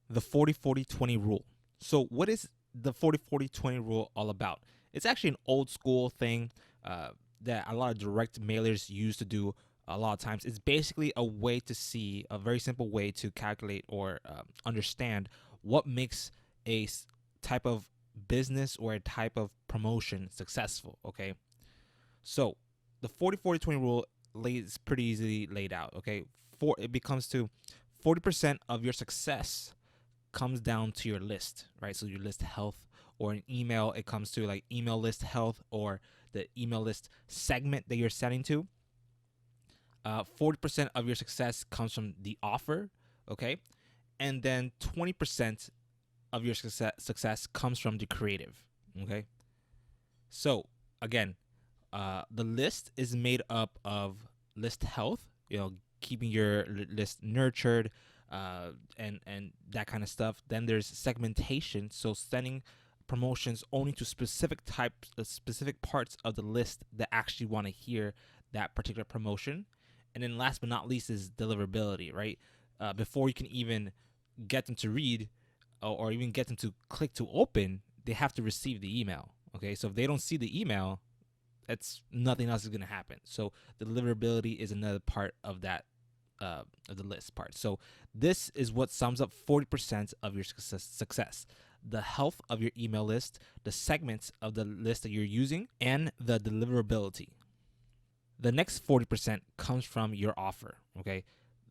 the 40-40-20 rule. So, what is the 40-40-20 rule all about? It's actually an old school thing that a lot of direct mailers used to do a lot of times. It's basically a way to see, a very simple way to calculate or understand what makes a type of business or a type of promotion successful. Okay. So, the 40-40-20 rule is pretty easily laid out. Okay. It becomes to 40% of your success comes down to your list, right? So your list health, or an email, it comes to like email list health or the email list segment that you're setting to. 40% of your success comes from the offer, okay? And then 20% of your success comes from the creative, okay? So again, the list is made up of list health, keeping your list nurtured, and that kind of stuff. Then there's segmentation, so sending promotions only to specific types, specific parts of the list that actually want to hear that particular promotion. And then last but not least is deliverability, right? Before you can even get them to read or even get them to click to open, they have to receive the email. Okay, so if they don't see the email, it's nothing else is going to happen. So deliverability is another part of that of the list part. So this is what sums up 40% of your success. The health of your email list, the segments of the list that you're using, and the deliverability. The next 40% comes from your offer, okay?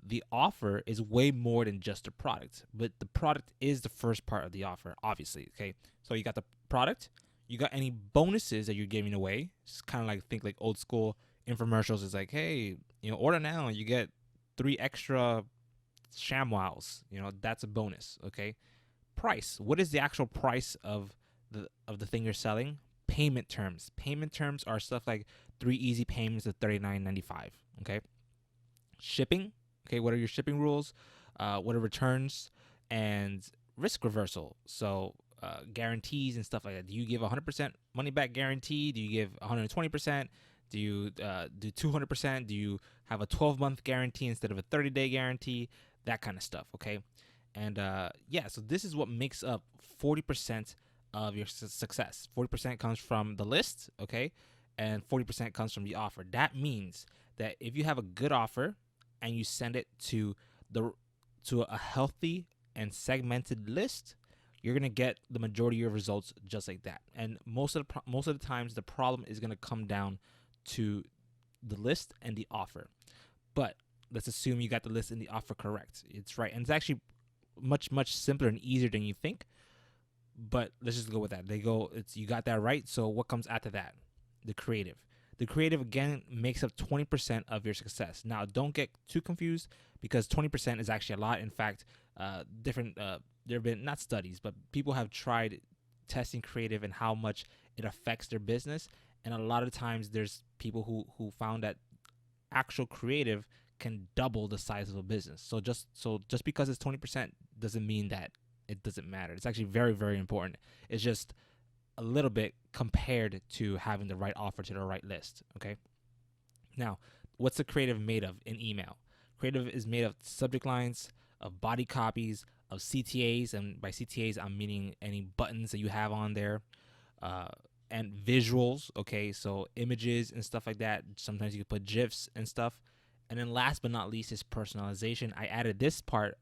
The offer is way more than just a product, but the product is the first part of the offer, obviously, okay? So you got the product, you got any bonuses that you're giving away. It's kind of like, think like old school infomercials. It's like, hey, order now, you get 3 extra ShamWows. That's a bonus, okay? Price. What is the actual price of the thing you're selling? Payment terms. Payment terms are stuff like 3 easy payments of $39.95. Okay. Shipping. Okay. What are your shipping rules? What are returns and risk reversal? So guarantees and stuff like that. Do you give 100% money back guarantee? Do you give 120%? Do you do 200%? Do you have a 12-month guarantee instead of a 30-day guarantee? That kind of stuff. Okay. And so this is what makes up 40% of your success. 40% comes from the list, okay? And 40% comes from the offer. That means that if you have a good offer and you send it to a healthy and segmented list, you're gonna get the majority of your results just like that. And most of the times, the problem is gonna come down to the list and the offer. But let's assume you got the list and the offer correct. It's right, and it's actually much simpler and easier than you think. But let's just go with that. You got that right. So what comes after that? The creative. The creative again makes up 20% of your success. Now don't get too confused, because 20% is actually a lot. In fact, there have been, not studies, but people have tried testing creative and how much it affects their business. And a lot of times there's people who found that actual creative can double the size of a business. So just because it's 20% doesn't mean that it doesn't matter. It's actually very, very important. It's just a little bit compared to having the right offer to the right list. Okay. Now, what's the creative made of in email? Creative is made of subject lines, of body copies, of CTAs, and by CTAs I'm meaning any buttons that you have on there, uh, and visuals. Okay, so images and stuff like that. Sometimes you can put GIFs and stuff. And then last but not least is personalization. I added this part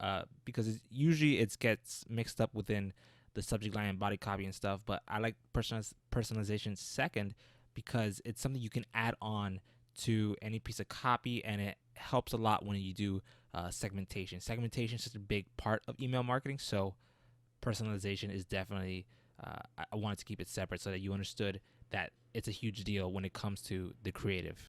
because usually it gets mixed up within the subject line and body copy and stuff, but I like personalization second, because it's something you can add on to any piece of copy, and it helps a lot when you do segmentation. Segmentation is such a big part of email marketing, so personalization is definitely, I wanted to keep it separate so that you understood that it's a huge deal when it comes to the creative.